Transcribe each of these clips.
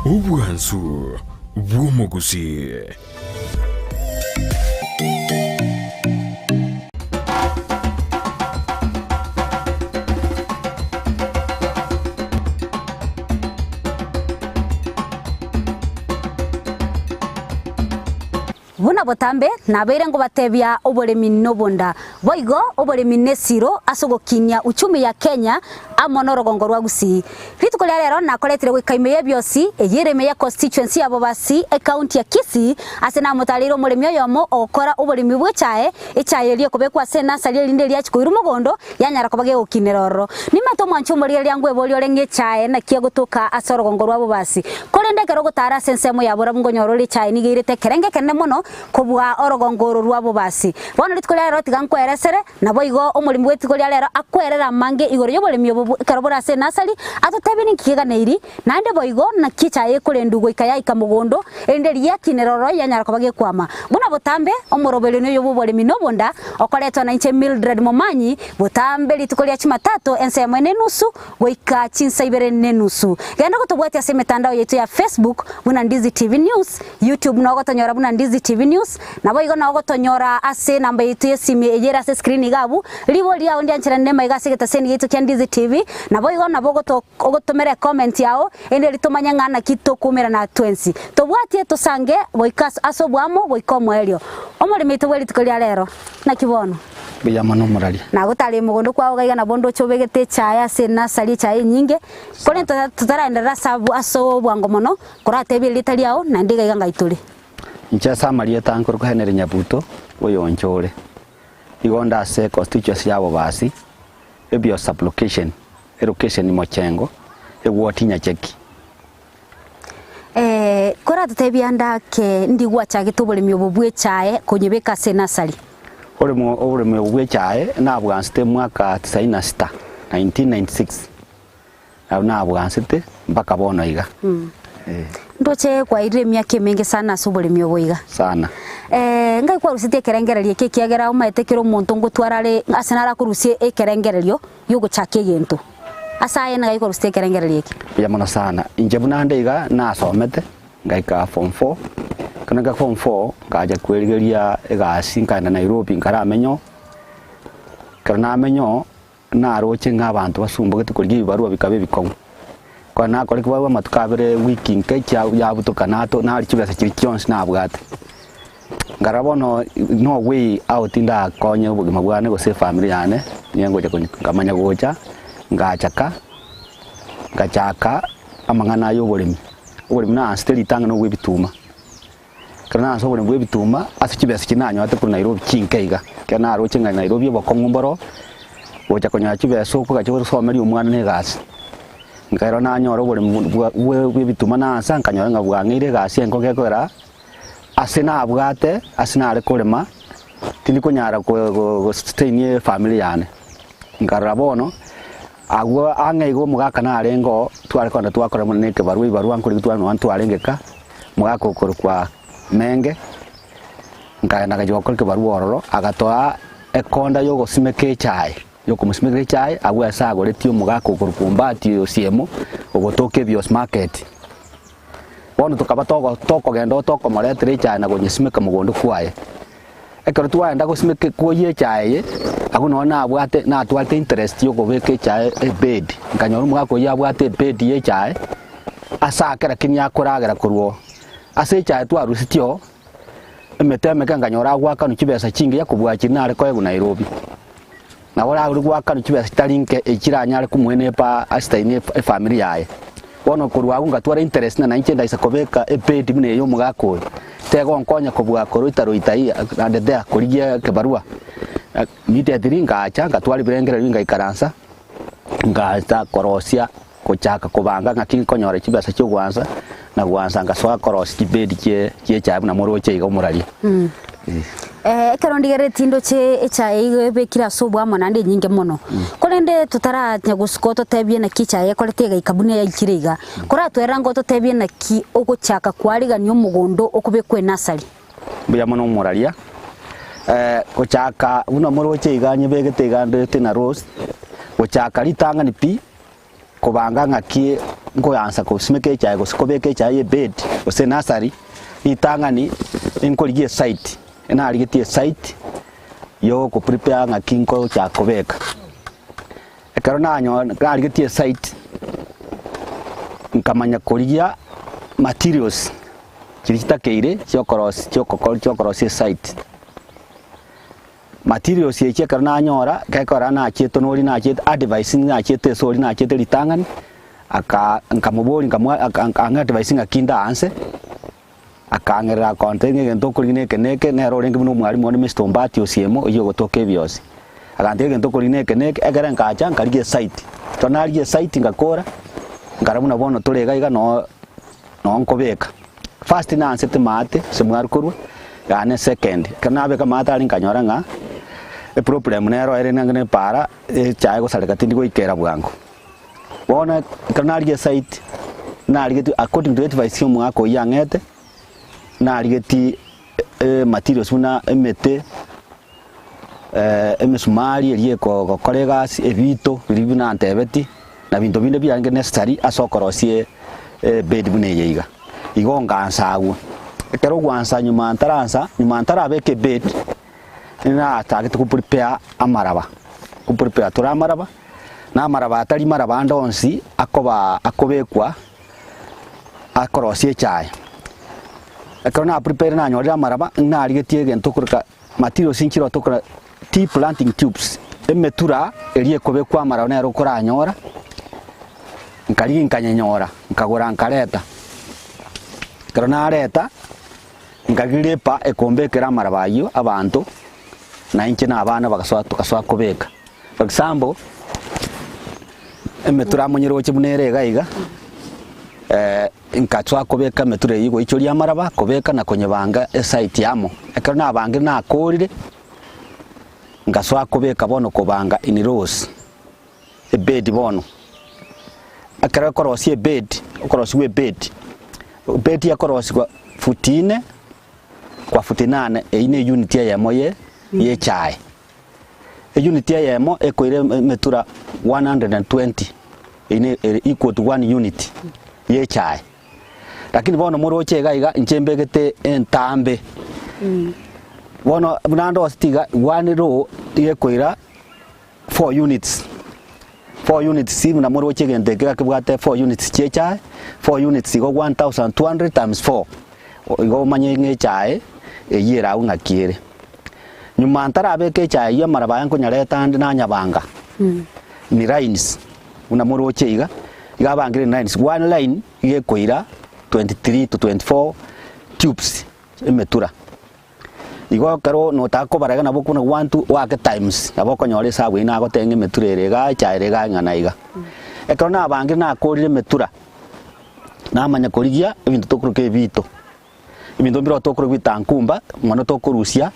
Ubwansu bw'omuguzi. Buna botambe nabeire ngo batebya Oboremi nobonda boigo Oboremi nesiro asogokinya uchumi ya Kenya amonorogongo rwa Gusii rituko lero nakoletire gwikaime byosi eyereme ya constituency abo basi county ya Kisii asena mutaliro muremi oyomo okora Oboremi bwechae echaye liyo kobekwa sena sali linde lya chikoiru mugondo yanyara kobage okineroro nimato mwancho muri lyangwe bolyo lenge chae na kia gutuka asorogongo rwa abo basi kolende kero gutara sensemo yabora mungonyoro li chae nigirite kerenge kenne mono kobwa orogongoro rwabo basi bono rituko lero tigankweresere nabo igo omurimi wetiko lero akwerera mange igoro y'oboremi obo karobora se nasali atotebini kiganeri nande boigo na kichaye kurendugo ikaya ikamugondo ende liya kineroro yanyara kobage kwama buna botambe omorobele no y'oboremi nobonda okoletwa na inche Mildred Momanyi botambe rituko lya chimatatu ensemo ene nusu goika chinsa ibere ne nusu genda gutobwete ase mitandao yetu ya Facebook buna Ndizi TV News, YouTube no gotonyora buna Ndizi TV News nabo igo no gotonyora ase namba yetu yesimi eyera ase screen gabu libo lia ondi anchira nema igase getaseni yetu kya Ndizi TV nabo igo nabo gotomere comment yao ende litomanya ngana kitokumira na 20 tobwatie tusange boikas asobwamo boikomo elio omorimi tobweli tukolia lero na kibono biya mano murali na gutali mugondo kwa ogaiga na bondo chobegete chaya se nasali chaye nyinge kole tutaraendera sabu aso bwango mono kuratebye litali yao na ndiga iganga ituli ncha samaria tankor ko henere nyabuto oyonchore igonda se constituency yabo basi ebio sublocation education ni mochengo egwoti nyacheki kora tutebya ndake ndigwa chage toboremi obobwe chaye konyebeka se nasali Oboremi obobwe chaye na bwansite mwaka 96 1996 na bwansite mpaka bono iga ndoche kwa ire myake mingi sana soboremi oboiga sana ngai kwa rusite kerengererie kikiagera umaetekero muntu ngutwarare asenara kurusie ekerengererio yugo chake gento asaye ngai kwa rusite kerengererie ki ya mona sana inje buna ndeiga na somete ngai ka form 4 kana ka form 4 kaja kwerigeria egasi nkana Nairobi nkaramenyo kana amenyo na roche ng'abantu basumbugete kurya ibarua bikabe bikongo kana kore kwa matukabere wiki nkecha yabutokana to na archibesa kirikionse na bwate ngarabono no way out inda konye ubugima bwane go se family yane nyengoje ngamanya gocha ngachaka amangana y'oboremi na steli tanga no webituma kana so oboremi webituma asukibesa kinanyo ate kuri Nairobi kinkeiga kana aroche nga Nairobi bokongumboro gocha konya kibesa okuga cyo someri umwana negasi ngairo na nyoro oboremi webituma na sankanyora nga bwangire gasi enkogekora asina abwate asina ale kolema tindi kunyara go stay family yane ngarabono agwo angaigo mugaka na arengo tware konda twakora muneke barua nkuri twana wantu arengeka mugaka ukoro kwa menge ngana gajo ko barua ororo agatoa ekonda yogo simeke chai yoko musimeke chai agwo asago letio mugaka ukoro kumbati osiemo ogotoke bios market bono tukaba toko gendo toko moretere chai na gonyesimeka mugondo kwaye ekero twaenda gosimeke koye chai agunona abwate na twate interest yo gobeke chai bed nganyoro mwako yabwate bed ye chai asakera kinya koragera kurwo ase chai twarusitio emeteme nganyora gwaka nukibesa kingi yakubwachi nare koye Nairobi na wala uri gwaka nukibesa talinke ekiranyare kumwene pa astaine family yaye bono kurwa ngatwara interest na nche ndaisa kobeka bed mine yo mugako tego nkonya kubwa korutaro itai andedea kurigia kebarua nite diringa acha ngatwali birengera winga ikaransa ngaza korosia kochaka kubanga ngaki konyore kibasa cyo gwanza na gwanza ngaswa korosi kibedi kye chabu na moroche iga murali karondigere tindo che echa ebe kira sobwa monande nyinge mono kolende tutara nyagusko to tebye na kicha ye koletega ikabune ya ikiriga kora twerango to tebye na ki ogochaka kwariga nyo mugondo okubekwe nasali buya mono muralia kochaka una moroche iganye begete igande tena rose kochaka litanga ni pi kubanga ngaki ngo yansa ko simeke chai go sikobeke chai bed ose nasari itangani inkoligie site ena aligetie site yo ko prepare nga kinko cha kobeka ekaro nanyo aligetie site nkamanya koligia materials kiritakeire cyokorosi site materials yeche karna nyora kekora na cheto nori na cheto advice na cheto sori na cheto litangan aka nkamubori anga advice ngakinda anse akangera content ngento kuline keneke ne rore ngimu mwari mwone mistombati osiemo iyo gotoke byose agante ngento kuline keneke egera ngacha ngaligie site tonaligie site ngakora ngaramuna bono torega iga no nkobeka first na anse temate semwari kurwa gane second kana beka mata ali nkanyora nga e problem nero ere nangene para chai go saleka tindi go ikera bwango bona kana ali site na ali according to advice yo mwako yangete na ali materials una emete emesumari eliye ko kolegas evito bibina antebeti na bintu binde byange necessary asokorosie bed bune yiga igonga nsawo ekero gwansa nyuma antara beke bed na target ku prepare amaraba ku prepare tora amaraba na amaraba atari maraba ndonsi akobekwa akorosie chai ekero na prepare na nyora amaraba na aligetie gento kurka material sinkiro tokora tea planting tubes emetura eliye kobekwa amaraba na rokora nyora nkali nkanyanyora nkagora nkareta ekero na reta ngagirepa ekombekera amarabayo abantu na inche na abana bagaswa kobeka for example emetura monyero chibunere gaiga nkatwa kobeka meture yigo ichori amaraba kobeka na konyebanga site yamo ekero na bange na akorire ngaswa kobeka bono kobanga in rows bed bono akara korosie bed ukorosiwe bed ya korosi kwa futine kwa futinane ine unit ya moye ye chai unit ya yemo ekoire metura 120 ine equal to 1 unit ye chai lakini bono moroche gaiga nchembegete entambe bono bunando ostiga 1 row ye koira 4 units 4 units si na moroche gente ke bwate 4 units che chai 4 units go 1200 times 4 go manye nge chai eyira unga kire nyuma antara abeke chai ya maraba yanko nyareta andi na nyabanga ni lines una moroche iga bangire lines one line ye koira 23 to 24 tubes emetura igo karo no tako baraga na bokuna 1 2 wake times aboko nyore sawe na gotenge meturere ga chai rega ngana iga ekero na bangire na akorire metura na manya korigia ebintu tokuruke bito ibintu biro tokuru bitankumba mwana tokurusia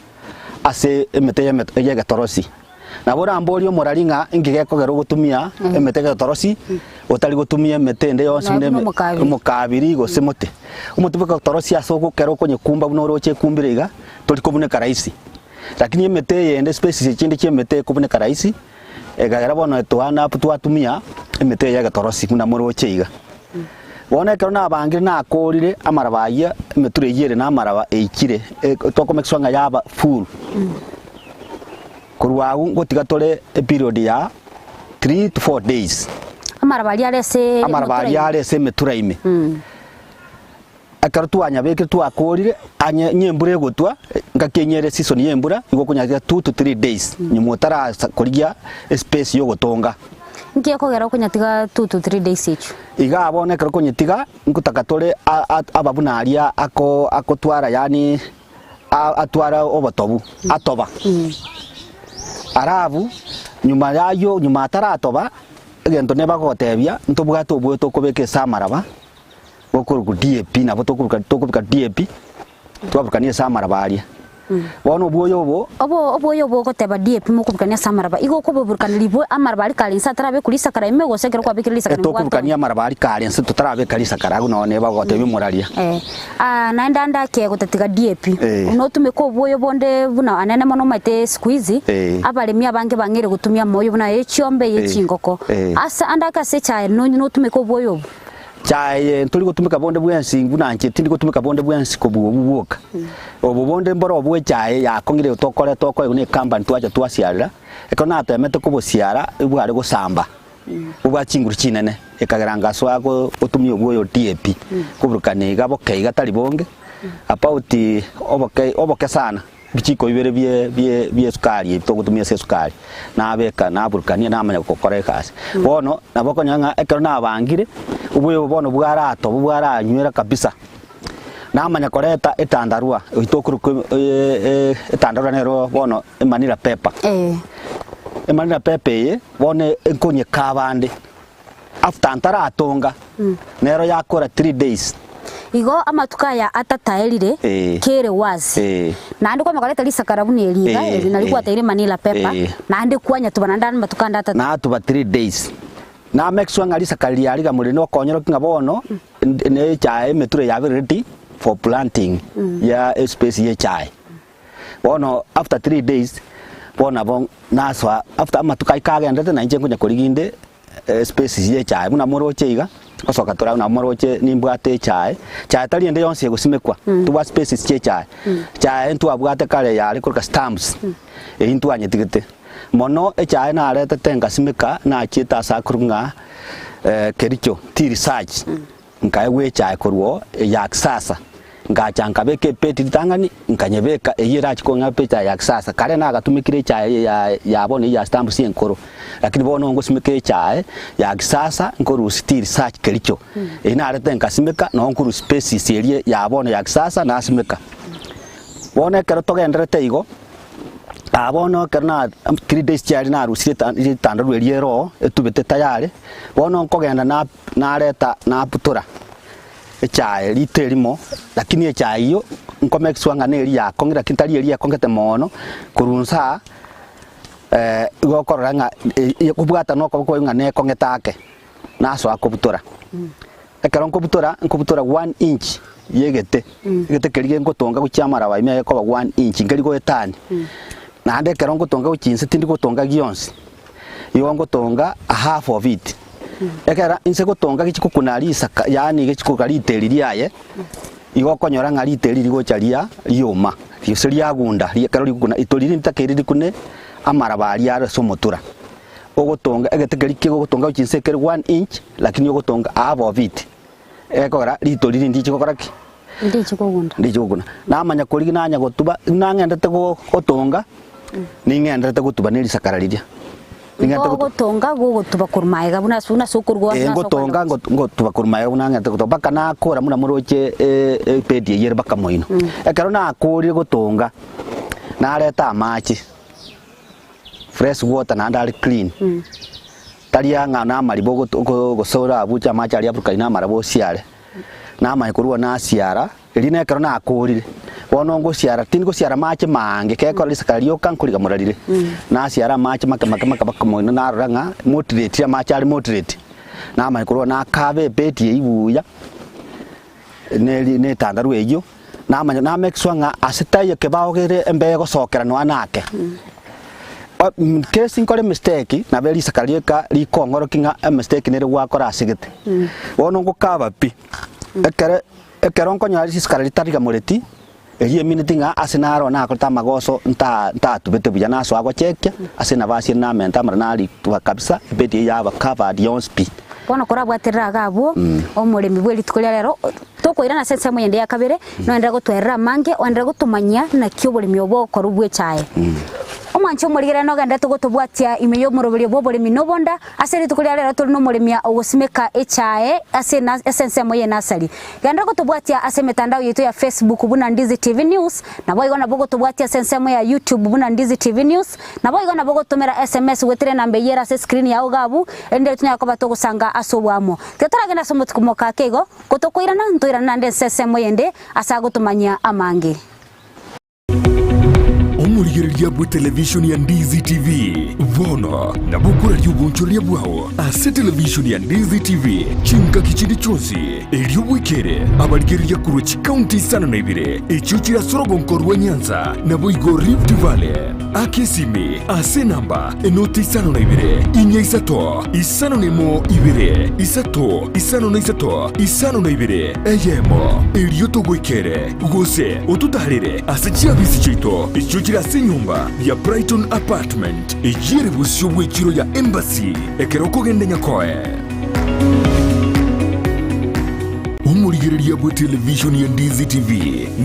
ase emete ya gatorosi na bora amborio moraringa ingigeko gero gutumia emete ya gatorosi otari gutumia metende yonse umukabiri go semote umutu bika gatorosi asoko kero konye kumba bunoroche kumbiriga toli kubuneka raisi lakini emete yende species chindi chemete kubuneka raisi egagera bono etwana aputumia emete ya gatorosi kuna moroche iga wona kero na bangire na akorire amarabaya meture yere na amaraba eikire tokomexwanga yaba full kurwagu gotiga tole period ya 3 to 4 days amarabali arese metura ime akaro twanya beke twakorire nyembure gotwa ngakenyere season yembura igo kunyaga 2 to 3 days nyumotara kurigia space yo gotonga ngiye kogera kunyatiga 2 to 3 days each iga abone karo kunyitiga nkutaka tole ababunaria akotwara yani atwara obotobu atoba arabu nyuma yayo nyuma ataratoba gento neba gotebia ntobwato obweto kobeke samaraba bokuruku DAP na botokuruka DAP twabukanie samaraba aria bono obwoyo obo goteba DAP mukubukania samaraba igo kububurkanira ibo amaraba ari kalinsa tarabe kulisa kara ime gosekera kwa bikirisa kara tokubukania amaraba ari kalinsa tutarabe kalisa kara guno neba gotebia moraria naenda ndake gotetiga DAP no tumeko obwoyo bonde buna anene mono mate squeeze abalemi abange bangere gutumia moyo buna echiombe yechingoko asa andaka secha no tumeko obwoyo chai tuli gutumika bonde bwensi bunanje tindi gutumika bonde bwensi kububuka obubonde mboro bwe chai yakongire utokore ne company twaje twasiarira ekona atemete kubusiara ibwari gusamba ubwa chinguru chinene ekageranga swako utumio bwoyo TAP kuburukane gabo keiga tali bonge apauti oboke sana bichiko ibere bie sukari to gutumia se sukari na abeka na burukania na amanya gukora ikasi bono naboko nyanga ekona abangire ubwo bono bwarato bwara nywera kabisa na amanya koreta etandarua itokuru etandarua nero bono emanira pepa emanira pepe bone enkonye kabande after antara atonga nero yakora 3 days igo amatukaya atataelire kere wazi na ndiko makareta lisa karabuni eliga na likuwa taire manila pepa na ndi kwanya tubana ndani matukanda atata na tuba 3 days na make sure ngalisa kaliari ga mulino konyero kinga bono ne chai meture ya ready for planting ya space ye chai bono after 3 days bona bon naswa after amatukai kage ndete na nje kunya koriginde space ye chai muna moroche iga osoka tora na moroche nimbwate chai tali ende yonse gusimekwa tuwa spaces che chai ntu abwate kale yali kurka stamps intu anyetigete mono chai na arete tenga simeka na chita sakurunga kericho ti research nkai we chai kurwo ya kisasa ngachanga beke peti tangani nkanyebeka eyira chikonga peta ya kisasa kale na gatumikire chai ya bone ya stamps yenkoro lakini bono ngo simeke chai ya kisasa nkoro steel search kericho ina arete nkasimeka no nkuru species erie ya bone ya kisasa na simeka bone kero togendrete igo abono kerna 3 days chai na rusire tandaru eriero etubete tayare bono nkogenda na areta na putura chai literimo lakini chai yo nkome kiswanga neri ya kongira kintali eri ya kongete mono kurunsa gokoranga kubwata no ko ngane kongetake naso akobutora ekero nkobutora 1 inch yegete gete kerige ngotonga gucyamara wa ime ko 1 inch ngeri go etani na ande kero ngotonga gukinse tindi gotonga gionse yo ngotonga a half of it ekera inse gotonga gichikukunalisa yani gichikukalite liriaye igokonyora ngalite liri gocharia lioma liseria gunda likero likuna itoliri ntakeri kune amarabali ara somotura ogotonga egetekeri kigo gotonga ukinse keri 1 inch lakini ogotonga abo vit ekora litoliri ndichikokora ki ndichikogunda namanya koligi nanya gotuba nangendete gotonga ningendete gotuba nelisakaraliria gotonga gotuba kurmaiga buna suna sokurwa na gotonga gotuba kurmaiga buna ngate gotoba kana akora muna muroche pedi yere bakamoino ekero na akori gotonga na areta amachi fresh water na ndali clean talia ngana malibo gosora abucha amachi ali abuka ina marabo siare na mayikurwa na siara eline ekero na akori bono ngo siara tingo siara mache mange keko lisakario kankuriga murarire na siara mache makama bakamoino na ranga moderate ya mache ali moderate na mayikurwa na kave beti ibuya ne tandaru eyo na manya na make sure nga asitaye kebaogere embe gosokera no anake case inkore mistake na beli sakario ka likongoro kinga mistake nere gwakora asigete bono ngo kaba pi ekero nkonyari siskara litariga mureti erie minute nga asenaro na akota magoso nta tubete buya naso agochekia asena basi na menta marnali tuwa kabisa beti ya bakava dionspi bono kora bwaterera gabo omuremi bweli tukolia lero tokoira na sense mwende ya kabere no endera gotwerera mange ondera gotumanya na kyo buremi obokoro bwe chae omancho murigere no ganda tugotubwatia imeyo muroberi boboremi nobonda aseri tukolia lero tuli no muremia ogosimeka echae asena essence moye nasari ganda gotubwatia ase mitandao yetu ya Facebook buna Ndizi TV News na boigo na bogo tubwatia sense moya YouTube buna Ndizi TV News na boigo na bogo tumera SMS wetire na mbeyera se screen ya ogabu ende tunya ko batogusanga asobwamo tetaragenda somutukumoka kego gotokoirana ntoirana nde sense moyende asagotumanya amange umurigereria bwa television ya Ndizi TV bono na bukura ry'ubunchoria bwawo ase television ya Ndizi TV chinka kichindi chonsi eliobwekere abarigereria kuruchi county sana na ibire echuchira sorogonkorwa Nyanza na boigo Rift Valley akesimi ase namba enoti isano na ibire inya isato isano nemo ibire isato isano na isato isano na ibire eyemo elioto gwekere gose otutarire ase chiabisi chito echuchira ase nyumba ya Brighton Apartment ejire busyo bwechiro ya Embassy ekeroko gende nyakoe umurigereria bwa television ya Ndizi TV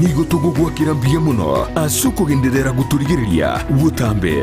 nigo togo gwakira mbia muno asuko genderera guturigereria butambe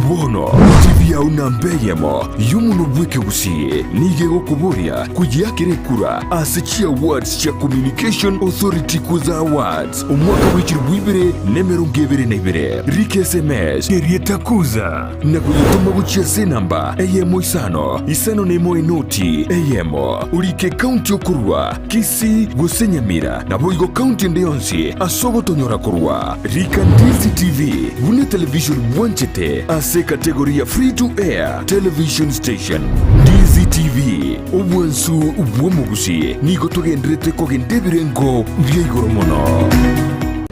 bono TV ya unambeyemo yumuno bweke gusi nige gokuburia kujyakire kura asechia awards cha Communication Authority kuza awards umwaka w'ikiri bwibere nemero ngebere nebere rike SMS kerieta kuza na kuyituma guchia se namba eyemo isano nemo enoti eyemo urike county okurwa kisi gusenyamira na boigo county ndeyonsi asogo tonyora kurwa rika Ndizi TV bune television mwanchete ase kategoria free to air television station Ndizi TV obwansu ubwomugusi nigo togendrete kogendebirengo byigoromono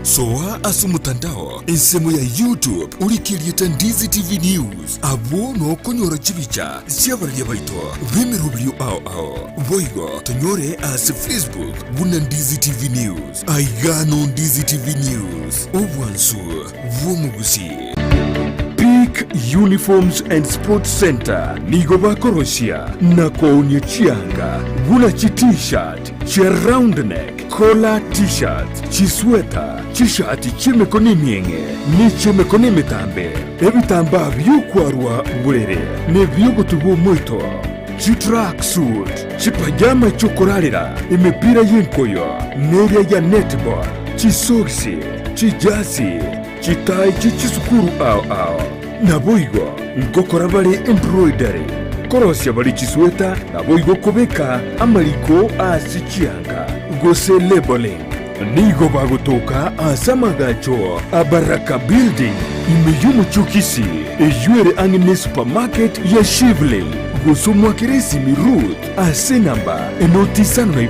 soa asu mutandao ensemo ya YouTube urikirieta Ndizi TV News abo no konyora chibicha siabaria baito bemerubrio ao boigo tonyore as Facebook buna Ndizi TV News aigano Ndizi TV News obwansu bwomugusi Peak Uniforms and Sports Center nigo bakorosia na koonye chianga buna chi t-shirt chi round neck collar t-shirt chi sweater chishati chimekoni mienge ni chimekoni mitambe ebitamba byukwarwa burere ne byogutubo moito chi track suit chi pajama chokorarira imipira y'inkoyo n'eriya ya netball chi socks chi jasi chi tai chi chisukuru ao na boigo ngokora bari embroidery korosya bari chisweta na boigo kubeka amaliko asichianga gose labeling nigo bagutoka asamagacho abaraka building imeyumu chukisi ejuere angine supermarket ya Shivling gusumwa kiresi Ruth ase namba enoti isano na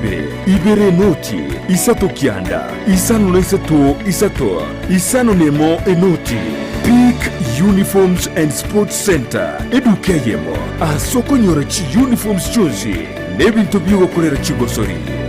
ibere noti isato kianda isano na isato isano nemo enoti Peak Uniforms and Sports Center edukeyemo asoko nyora chi uniforms chozi nebintu byogo kolera chigosori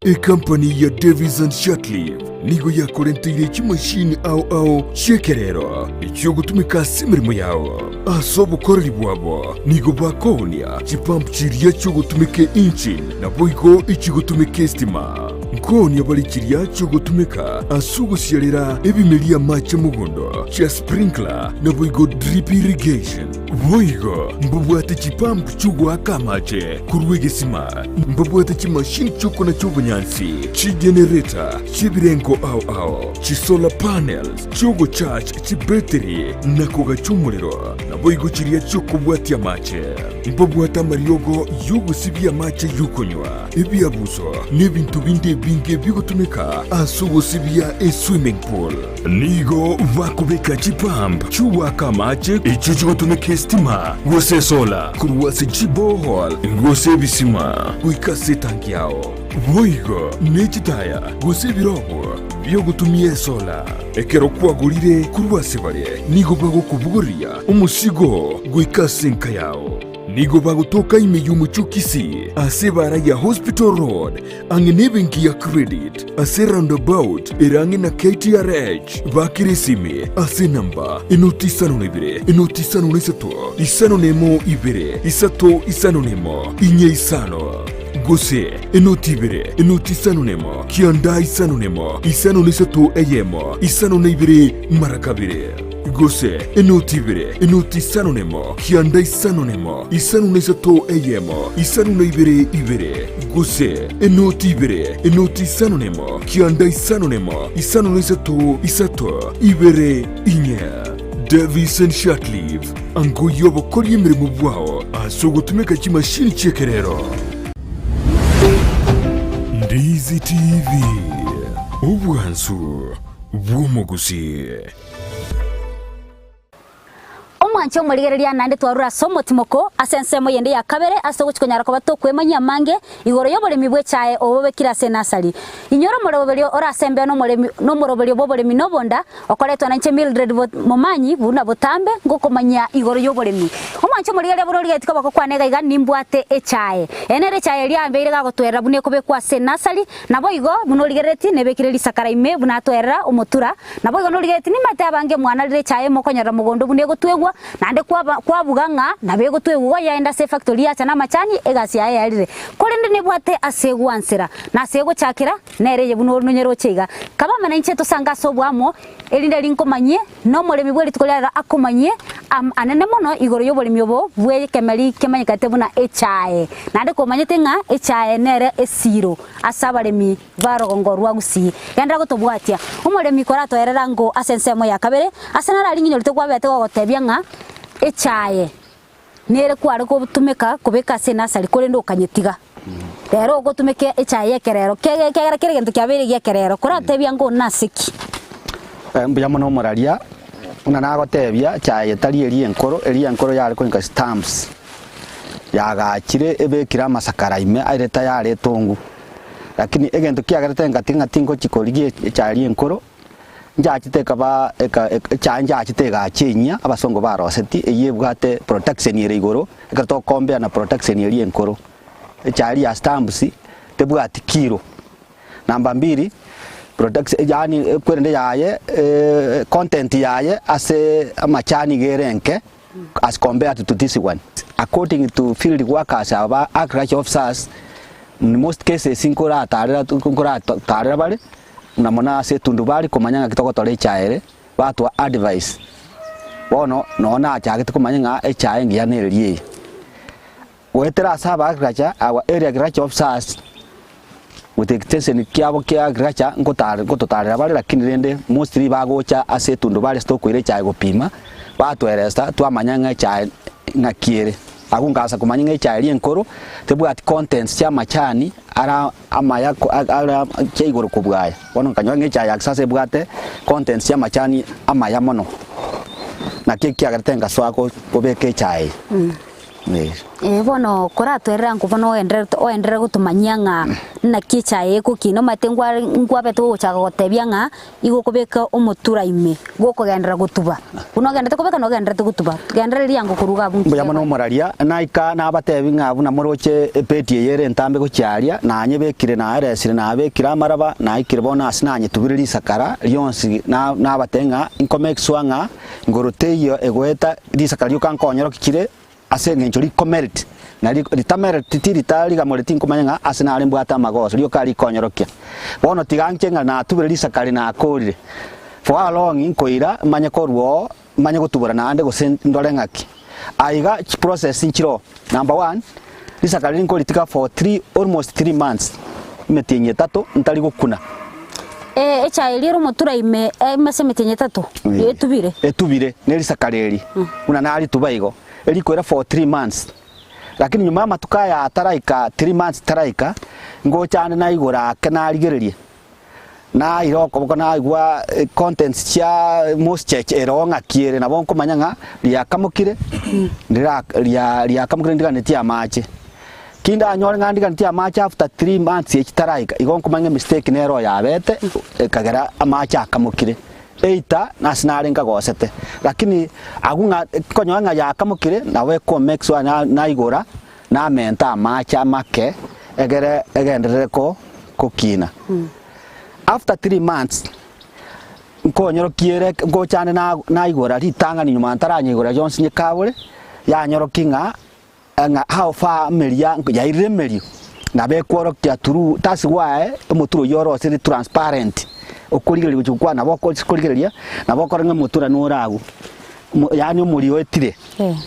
a company ya Davis and Shutleaf nigo yakorentire chimashini ao shekerero icho gutumika simirimo yao asobo korali bwabo nigo bakonia chipampu chiriya cyo gutumike engine na boigo ichi gutumike stima nkoni abali chiriya cyo gutumika asugusyalira ebimelia mache mugondo cha sprinkler na boigo drip irrigation boigo mbubwate chipampu chugwa kamache kurwegesima mbubwate chimashini choko na chobunyansi chi generator chibirengo ao chi solar panels chogo charge chi battery na koga chumuliro na boigo chiriya choko bwati ya mache mbubwata mariogo yugo sibia mache yukonywa ebiabuso nebintu binde binge bigutumika asugo sibia swimming pool nigo vakubeka chipamp chuwa kamache ichucho gutumika stima gose sola kurwase chibohol gose bisima kuikase tanki yao boigo nechitaya gose birogo byo gutumie sola ekero kwagurire kurwase bare nigo bago kubuguria umusigo guikase nka yao nigo bagutoka imeyumu chukisi ase bara ya Hospital Road angenebenki ya credit ase roundabout irangi na KTRH bakiresime ase namba enoti isano na isano nemo ibere isano nemo inye isano gose enoti ibere enoti isano nemo kianda isano nemo isano nisato eyemo isano na ibere marakabire gose enoti ibere enoti isano nemo kianda isano nemo isano nisato eyemo isano na ibere gose enoti ibere enoti isano nemo kianda isano nemo isano nisato ibere inye Davis and Shutleaf ango yobo kori imirimo bwao asogotumeka chimashini chekerero Ndizi TV ubwansu bw'omugusi. Omwancho murigereria nande twarura somo timoko asensemo yende ya kabere asogochikonyara ko batokwemanya mange igoro yoboremi bwechae obobekira senasari inyoro moroberio ora sembe no moroberio boboremi nobonda okoretwa na nche Mildred Momanyi buna botambe ngokomanya igoro yoboremi omwancho murigereria burori getiko bakokwanega iga nimbwate echae enere chae liambe ire gagotwera bune kobekwa senasari nabo igo bunorigereti nebekireri sakara ime buna twera omotura nabo igo norigereti nimate abange mwana rire chae mokonyara mugondo bune gotwegwa nande kwa buganga na bego twegwa yaenda se factory ya chana machani egasi ya yarire korende ne bwate asegwansera na asego chakira nereye buno nyero chega kaba mana inche to sanga sobwamo elinde linkomanye no moremi bweli tukolera akomanye anene mono igoro yoboremi obo bwe kemeri kemanyikate buna echae nande komanyete nga echae nere esiro asabaremi barogongo rwagusi yandra gotobwatia umoremi korato erera ngo asensemo ya kabere asenara linginyo litogwa bete gotebya nga echae nere kware ko butumeka kubeka senasari kore ndo kanyetiga rero gotumeke echae yekerero kegera kirigento kyabere yekerero koratebya ngo nasiki mbuya muno moraria una nagotebya chae etari eri enkoro yari koinka stamps yagachire ebekira masakara ime aireta yari tongu lakini egento kiagarete ngatingo chikorigie chae enkoro njachiteka ba chanja achitega chinya abasongo baroseti eyebwate protection ire igoro ekato kombe na protection iri enkoro chae ya stamps tebwati kiro namba 2 protection yani kwerende yaye content yaye ase amachani gerenke as compared to this one according to field workers aba agriculture officers in most cases inkora tarera bale namona ase tundubali komanyanga kitoko tole chaere batu advice bono nona achagete komanyanga echae ngiyanererie wetera saba agriculture our area agriculture officers with extension kiabo kia agriculture ngototarera bale lakini rende mostly bagocha ase tundubali stoko ile chae gopima batu eresta twamanyanga chae ngakiere agungasa kumanyanga echae enkoro tebwati contents cha machani ara amaya ara cheigoro kubwaya bono kanyanga echae aksase bwate contents cha machani amaya mono na kiki agatenga swako kobeke echae bono koratwerera ngubono oendere gutumanyanga na kichae kukino matengwa ngwabeto gochaga gotebya nga igokobeka omotura ime gokogendera gutuba uno gendete kobeka no gendete gutuba gendere liango kuruga bungi mbuya mono moraria naika na batebi nga buna moroche epeti yere ntambe gocharia na anyebekire na aresire na abekira maraba na ikire bona asinanye tubiriri sakara lyonsi na batenga inkomexwanga ngoroteyo egweta risakara yukankonyero kikire ase ngenchori comerit na litamerit titiri gamoreti nkomanyanga asena mbwata magoso lyo kali konyorokia bono tiganchenga na tubiriri sakari na akorire for how long inkoira manya korwo manya gotubura na ande gosendore ngaki aiga process inchiro number 1 lisakari nkolitika for almost 3 months metinye 3 ntali gukuna echae liro motura ime mesemetinye 3 etubire neri sakareri una nali tubaigo elikwera for 3 months lakini nyuma matuka ya taraika 3 months taraika ngochane na igora kana aligererie na iroko bokona igwa contents cha most church eronga kiere na bonko manyanga lia kamukire lia kamukire ndiganetia mache kinda anyore ngandiganetia mache after 3 months echitaraika igonko manya mistake nero ya bete kagera amache akamukire eita nasinarenga gosete lakini agunga konyanga ya kamukire nawe ko make sure na igora na menta macha make egenderere ko kina after 3 months nkonyoro kiere ngochane na igora ritanga ni nyuma ntaranye igora Johnson nyekabure ya nyoro kinga nga how far meria ya iremeri na be kworokia turu that's why omuturo yoro siri transparent okurigeria guchukwa na boko sikurigeria na boko renga mutura nuragu yani umuri etire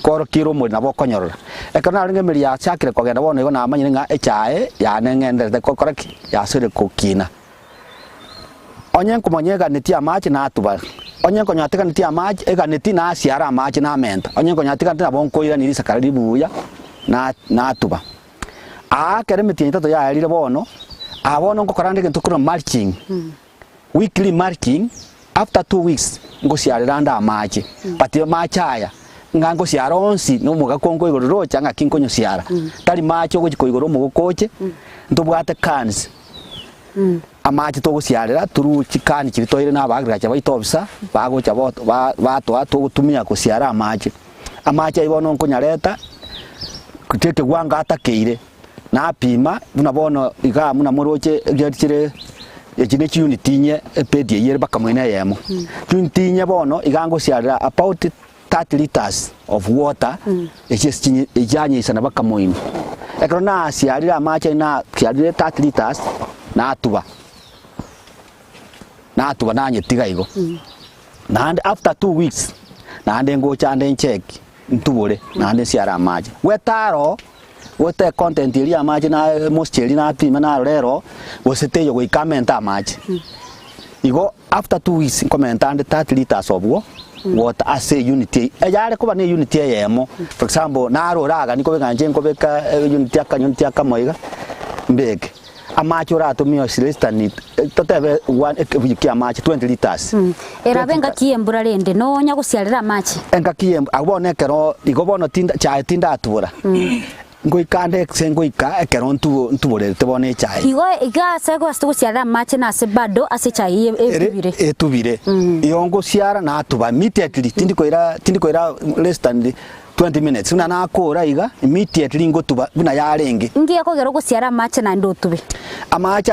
korokiro muri na boko nyorora ekana renga meri ya chakire kogenda bono igo na amanyire nga echae ya nengendete kokoraki ya sire kokina onyenko monyega netia machi na atuba onyenko nyatika netia machi ega neti na asiara machi na menta onyenko nyatika na bonko ira ni sakari buya na atuba kere metia tato ya alire bono abono ngokorande kentukuro marching weekly marking after 2 weeks ngociarira nda amache but amache aya ngango ciara onsi no mugakongo igoro rocha nga kinkonyo ciara tari mache ogiko igoro mugokoche ntubwate cans amache to guciarira turu chikani kiritoire na bagiracha baitobisa bagocha bato gutumia guciara amache ibono nkonyareta kuteke gwanga atakeire na pima buna bono iga muna moroche gyakire ekine unity nye epedi yere bakamwena yemo unity nye bono igango ciarira about 30 liters of water ejanye sana bakamoini ekro na ciarira amache na ciarire 30 liters na atuba nanye tiga igo na after 2 weeks na ande ngo chande check ntubore na ande ciara amache wetaro wote content iri amache na moscheri na pima na rero woseteyo go comment amache igo after 2 weeks comment ande 30 liters of water as a unity ejare kuba ne unity yemo for example na roraga niko bekanje nko beka unity akamoiga mbeke amache oratumio silestani totebe one ekibiki amache 20 liters era benga kiembura rende no nya guciarira amache enga kiembu abone kero igobono tinda cha tinda atubura ngoikande sengoika ekero ntubure tebone chai igo iga sego astu guciarira amache na se bado ase chai etubire iyongo ciara na atuba immediately tindikoira less than 20 minutes una nakora iga immediately ngotuba buna yarenge ngiye kogero guciara amache na ndotube amache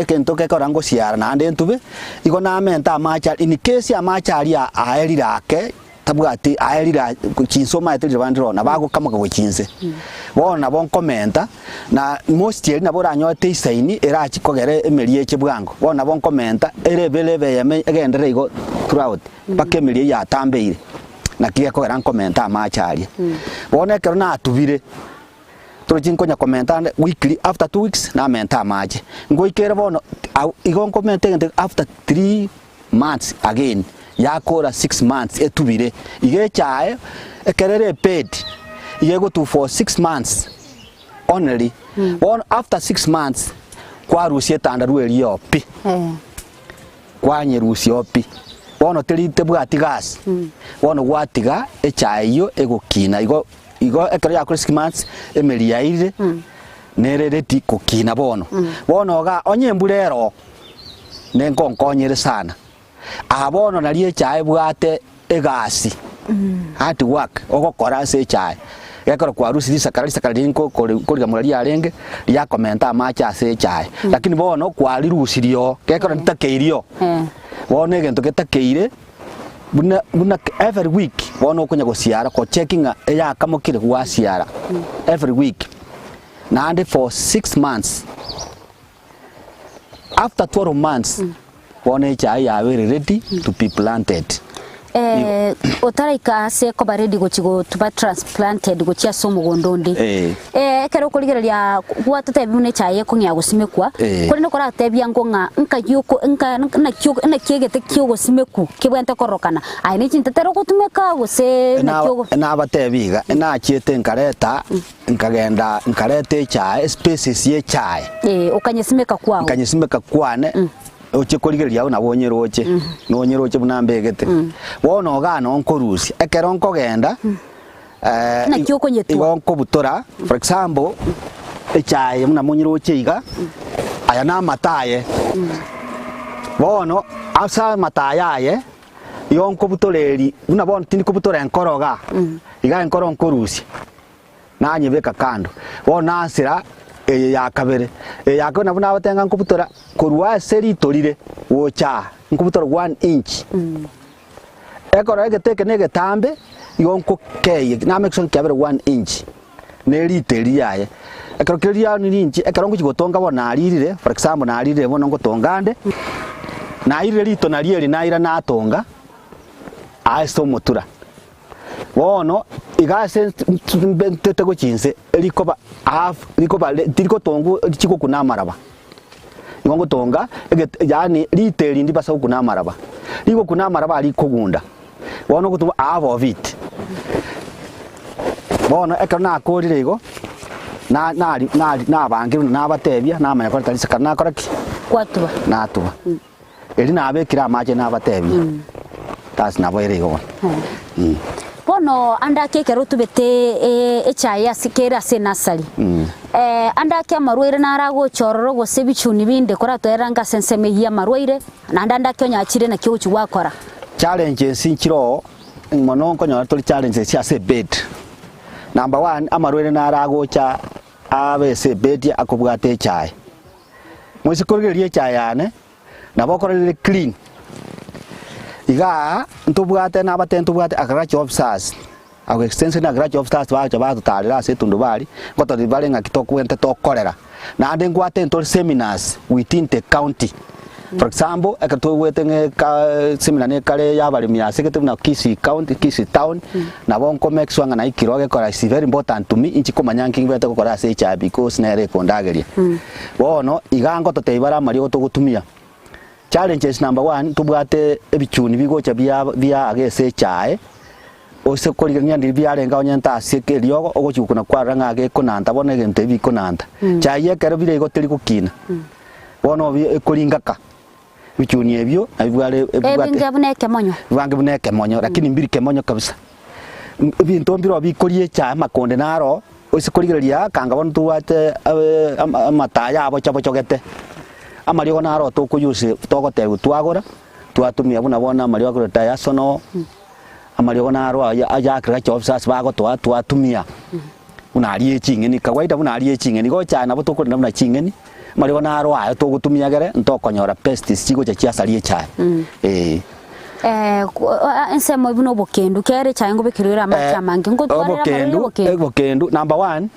ekento kekorango ciara na ande ntube igo na menta amache in case amache ari aerirake tabwati aerira kinsoma etiri bandiro na bago kamaga gochinse bona bon commenta na most yeri na boranyote isaini era chikogere emerie chebwango bona bon commenta erebelebe yeme egendere igo throughout bakemerie ya tambeire na kiye kogera commenta amachari bona kero na atubire trojinkonya commenta weekly after 2 weeks na menta amache ngoikere bono igo comment after 3 months again yakora 6 months etubire igechae ekerere paid igego to for 6 months only after 6 months kwa rusie tandarueri yopi kwa nyerusi yopi bono terite bwati gas bono gwatiga echayo egokina igo ekero yakora 6 months emeriaire nerereti kokina bono ga onyembulero nenkonkonyere sana abono nalie chae bwate egasi at work ogokora se chae yakora kwa rusi sakari nko koriga murari arenge ya commenta amacha se chae lakini bono kwa rirusirio gekora ntakeirio bono egento getakeire buna every week bono kunya gociara ko checking ya kamokire kwa ciara every week na ande for 6 months after 12 months one chai are ready to be planted. Otaraika se ko baredi gochigo to be transplanted gochia somo gondonde. Kero kuligeria gwatete bune chai ko nya gusimekwa. Kuri no kora tebia ngonga nka yuko na kiegete kyogo simeku kibwente korokana. Ai ni chintetero gutumeka gose na kyogo. Na batebiga na chiete nkareta nkagenda nkarete chai species ye chai. Okanyesimeka kwao. Okanyesimeka kwane. Oche koligeria una bonyeroche nonyeroche bunambegete wono gano onkorusi ekero nkogenda na kyoko nyetu igonko butora for example echaye muna monyeroche iga aya na mataye wono asa matayaye yonko butoreri una bono tindi kubutora enkoroga iga enkoro onkorusi nanye beka kando wono asira ya kabere yakona buna batenga nkubutora korwa seri torire wocha nkubutora 1 inch ekora egeteke negetambe yonko keye na mekson kabere 1 inch neri teriaye ekora keria ni inch ekora nguchigotonga bona aririre for example na aririre bona ngotongande na aririre rito na rieri na ira na atonga aiso motura wono igase tete gochinse elikoba tiriko tongu chiko kuna maraba ngongo tonga yani literi ndi basa kuna maraba liko kuna maraba aliko gunda wono kutu avo vit wono ekana akorire igo na bangiru na batebia na manya kwa talisa kana koraki kwatuba na tuba eri nabe kira amache nabatebi tas nabo ere igo bono andake kero tubete echaya sikera se nasari andake amarwaire narago chororo gose bichuni binde kora toeranga senseme ya marwaire na andake onyachire na kiuchi wakora challenge sinchiro mono konyo tori challenge sia se bed number 1 amarwaire narago cha abe se bed akobwate chai mwisi korgerie chai ane nabo korere clean iga ntubwate nabate ntubwate agriculture officers ago extension agriculture officers ba tutarira se tundubali ngoto dibale ngakitokwente tokorera na ande ngwate ntori seminars within the county. For example, akato wetenge seminar ne kale ya bali miya sekete na Kisi county Kisi town na bonko mexwanga na ikiroge kora is very important to me inchi komanyanking bete ko kora se cha because na re kondageria bono igango to teibara mari go to gutumia. Challenges number 1 tubwate ebichuni bigocha bia agese chae ose kolinya ndi byarenga onyenta aseke ryogo ogochukuna kwaranga age konanta bone gente bi konanta chaye kero bire go teri kukina bono ekolingaka bichuni ebyo abwale ebwange buneke monyo lakini mbiri kemonyo kabisa bintu mbiro bikolie cha makonde naro ose koligeria kanga bono tuwate amataya abo chogete amariogo naro tukuyuse togoteru twagora twatumia buna bona amariogo kureta yasono amariogo naro ayakira chofsas bago twatumia una ali chingeni kawaida buna ali chingeni go chana botukurina buna chingeni amariogo naro ayo tugutumia gere ntokonyora pestis chigo cha chiasali cha ensemo ibuno bokendu kere chango bekirira amacha mangi ngo twarera bokendu number 1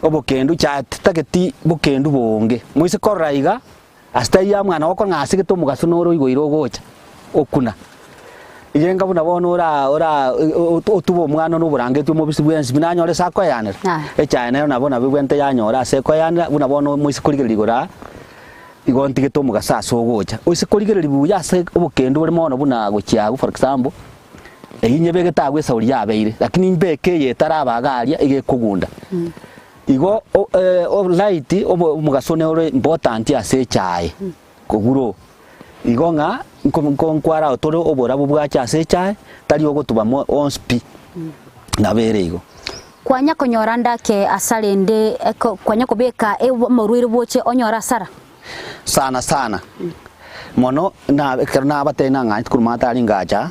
obokendu cha tageti bokendu bonge mwise koraiga astaya mwana wako ngasi gitumugaso noro igoiro gocha okuna iyenga buna bono ora otubo mwana no burange tumo bisibwensi binanyore sako yanira echane na bona bibwente yanyora seko yanira buna bono mwise kurigerigora igonti gitumugaso asogocha ose kurigeriribu yase obokendu buri mono buna gochiagu for example eginye begeta sauri yabeire lakini mbeke yetarabagaria igekugunda igo light omugasone ore important ase chai kuguro igo nga nkonkwara otoro obora bubwacha ase chai tari ogotuba on spi na bere igo kwanya konyora ndake asalende kwanya kobeka morwire boche onyora sara sana mono na kerna batena nga kurmata ringacha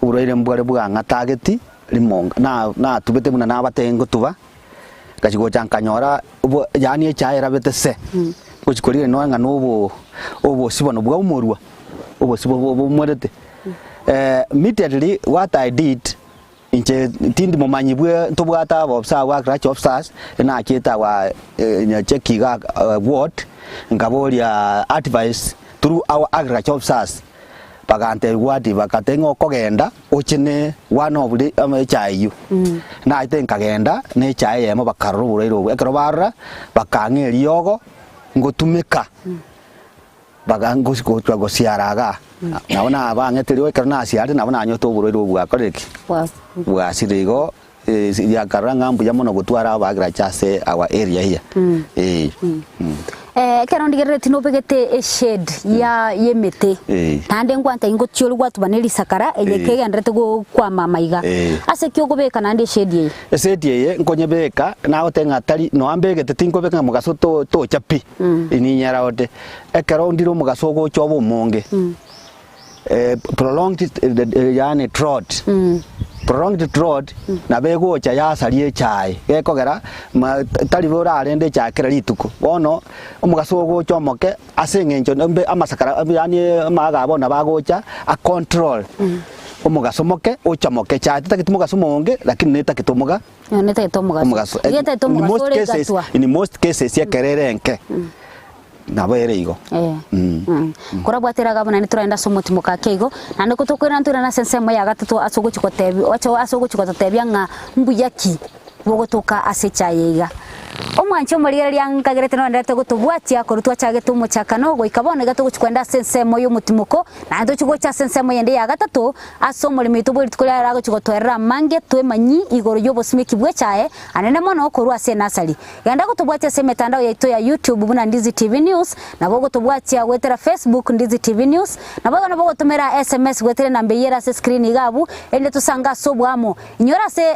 uroire mbware bwanga targeti limonga na tubete muna na batengo tuba kachigo chankanyora yani chai rabete se kuchikori no nga no obo sibono bwa umorwa obo sibo mwerete immediately what I did inche tindi momanyi bwe ntobwata bobsa wa agriculture officers na cheta wa chekiga ward ngaboria advice through our agriculture officers bagante wadi bakatengo kogenda ochine one of the chayu na ite nkagenda ne chaye yemo bakarubura iro ekero barra bakange ryogo ngotumika bagango sikotwa gosiaraga naona abangeteri ekero nasi ari nabona anyoto buriro bwakoreki bwasirigo ya karanga mbuya mono gutwara bagrachase our area here kero ndigere tino pegete shade ya yemete tande ngwanta ingo chiolu gwatu baneli sakara enyekege andrete go kwa mamaiga ase kyo gobeka nande shade ye nkonye beka nawo tenga tari no ambegete tinko beka mugaso to chapi ininyara ote ekero ndiro mugaso go chobo monge prolonged yani drought prolonged drought na bego cha yasalie chai gekogera tari bora arende cha kera lituko bono omugaso go chomoke asengenjo mbe amasakara yani magabo na bagocha a control omugaso moke ochamoke cha takitumugaso monge lakini neta kitomuga in most cases ya kererenke nabere igo kora bwateraga bana nituraenda somotimo kakeigo nande kutokwira ntura na sensemo ya gatatu asogo chikotebi asogo chikotebi nga mbuyaki bogotoka asecha yega omwancho murigereria nkagerete no ndete gutubwatia korutwa chage tumuchakano goikabone gato guchikwenda sensemo y'umutimuko na ndo chigocha sensemo yende ya gatatu aso murimi tuburi tukuria rago chigotwerera mange twemanyi igoro y'obosimiki bwechae anene mono korwa senasali yanda gutubwatia se mitandao yaito ya YouTube buna Ndizi TV News na bogo tubwatia gwetera Facebook Ndizi TV News na bogo gutumira SMS gwetere na mbeyera se screen igabu ende tusanga sobwamo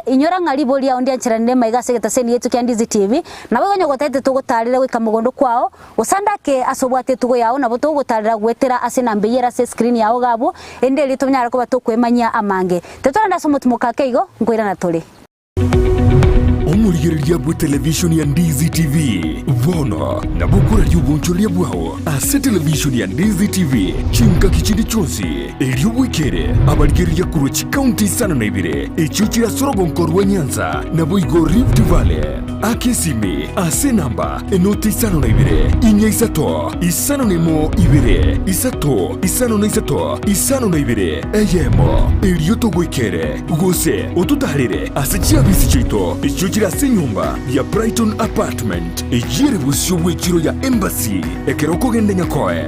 inyora ngaliboli ya ondia nchirande maigase getaseni yetu kya Ndizi TV na bogo nyogotete tugutarira gwika mugondo kwao usandake asobwate tugo yao na boto gutarira gwetera ase na mbeyera se screen yao gabu ende litumyara ko batokwemanya amange tetwanda somutumuka keigo ngoira na tole omurigereria bwa television ya Ndizi TV vono na bukura y'ubunchoria bwao ase television ya Ndizi TV chinka kichindi chonsi elio wikere abarigereria kuruchi county sana na ibire echuchira sorogonkorwa Nyanza na boigo Rift Valley akesimi ase namba enoti sana na ibire inya isato isano nemo ibire isato isano na isato isano na ibire eyemo elio togwikere gose otutarire ase chiabisi chito echuchira ase nyumba ya Brighton Apartment ejire busyo bwekiro ya Embassy ekeroko gende nyakoe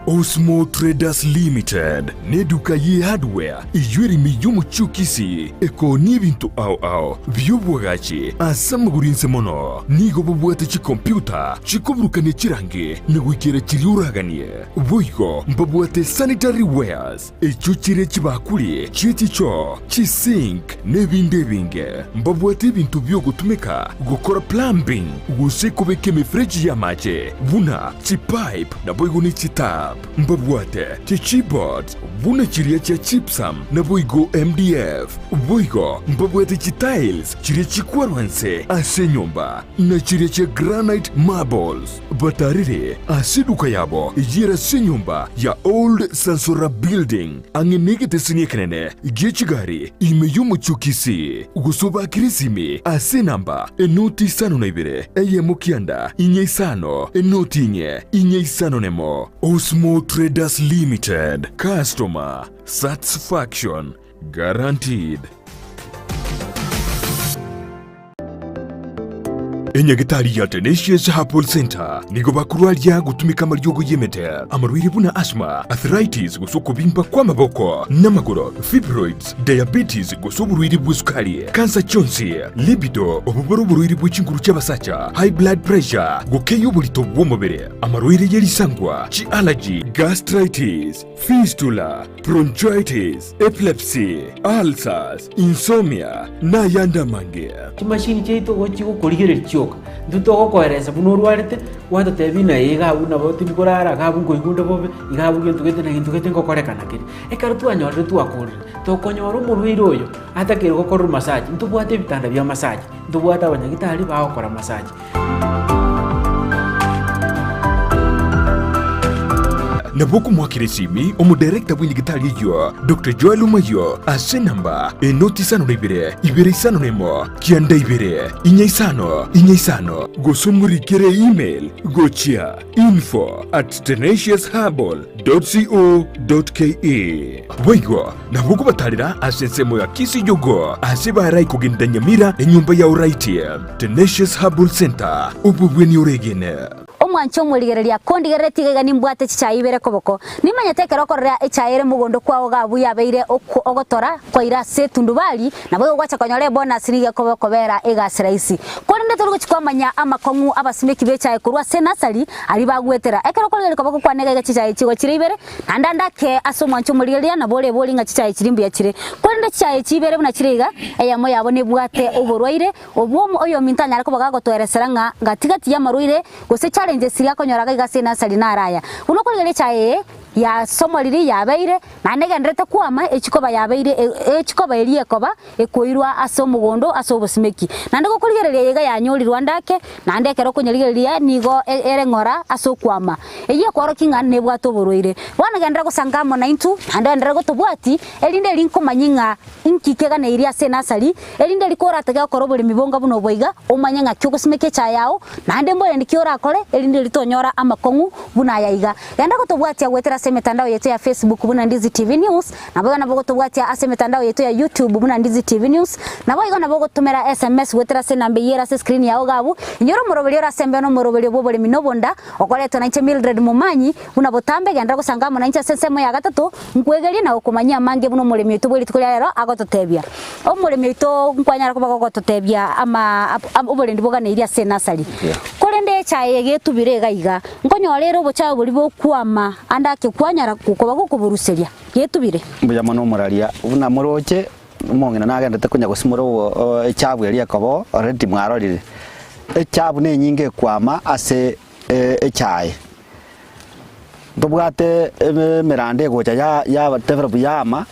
Osmo Traders Limited neduka ye hardware ijweri miyumu chukisi eko nibintu au vyobwagachi asamugurinse mono nigo bubwate chi computer chikobrukane chirange negwikere chiriuraganie boigo mbabwate sanitary wares echuchire chibakuli chiticho chisink nebinde binge mbabwate bintu byo gutumika gukora plumbing gusekobeke mifreji ya mache buna chipipe na boigo ni chitap mbabwate chichibot buna chiria cha chipsam na boigo MDF boigo mbabwate chitiles chiria chikwarwanse ase nyumba na chiria cha granite marbles batarire ase duka yabo ijira se nyumba ya Old Sansora Building angenegete sinyekenene gechigari imeyumu chukisi gusoba kirisimi ase namba enoti sano na ibire eye mukianda inye isano enoti inye isano nemo Osmo Traders Limited. Customer satisfaction guaranteed. Enyagitari ya Tenacious Herbal Center nigo bakurwaria gutumika amaryogo yemete amarwire buna asthma arthritis gusoko bimba kwa maboko n'amaguru fibroids diabetes gusoko burwire bw'isukari cancer chonsi libido obuboro burwire bw'ikinguru cy'abasacha high blood pressure gukeyo bulito bw'umubiri amarwire yerisangwa chi allergy gastritis fistula bronchitis epilepsy ulcers insomnia na yanda mange chimashini cheito gochigo kurigere chioka ndutogo koereza bunurwarete wata tebina igabu na boti bikorara gabu ngoigundo bobe igabu gyo tugete ngokorekana kiri ekarutu anyorre tu akorre to konyoro murwiro oyo atakire gokora massage ntubwate bitanda bya massage ntubwata abanyagitari bakora massage Naboku mwakiresimi omudirekta bw'indigitali yo Dr. Joel Umayo ase namba enoti sano na ibere isano nemo kianda ibere inya isano gosumurikire email gochia info@tenaciousherbal.co.ke Boigo naboku batarira ase nsemo ya kisi yogo ase barai kugenda Nyamira enyumba ya uraiti Tenacious Herbal Center ububweni uregene omwancho murigereria kondigerere tigega nimbwate chichaibere koboko nimanyete kerokorera echaire mugondo kwao gabu yabeire ogotora koira se tundubali na bwo gwacha konyore bonus rige koboko bera egasira isi korinde turugo chikwamanya amakongu abasimeki bechaye kurwa senasari ari bagwetera ekerokorera koboko kwanega chichaye chigo chiribere andandake aso mwancho murigereria na bole bolinga chichaye chirimbu ya chire korinde chichaye chibere buna chiriga eyamo yabo nibwate oborwaire obwo oyo mintanya ariko bagagotwereseranga gatigati ya maruire gose challenge siria konyoraga igasena sari naraya unokorigere chae ya somo riri yabeire na negendrete kwama echikoba yabeire echikoba erie koba ekoirwa aso mugondo aso bosimeki na ndego kurigereria yega yanyorirwa ndake na ndekero kunyirigereria nigo erengora aso kwama eye kwaro kinga nebwato borwire wana gendra gusanga mo 92 ande ndra gotobwati elinde linko manyinga inkikega na iria senasari elinde likora tega korobori mibonga buno boiga omanyanga kyugosimeke cha yao na ande mbore ndikiora kore elinde litonyora amakongu buna yaiga gendra gotobwati agwetera ase mitandao yetu ya Facebook buna Ndizi TV News na boga na bogo tubwatia ase mitandao yetu ya YouTube buna Ndizi TV News na boga na bogo tumera SMS wetera se nambe yera se screen ya ogabu inyoro morobelio rasembe no morobelio Oboremi nobonda okoleto na Mildred Momanyi buna botambe genda gusangamo na sesemo ya gatatu nkwegeria na okumanyia mange buno murimi itu bwiri tukulia rero agototebia omurimi itu nkwanyara kubago gototebia ama Oboremi boga ne iria se nasari korende chaye getubire gaiga nkonyo rero bocha buri bokwama anda kikwanyara kukoba gukuburuseria getubire mbuya mono muraria una muroche mongena nagendete kunya gusimuro echabu eria kobo already mwarorire echabu ne nyinge kwama ase echaye ndobwate mirande gocha ya develop yama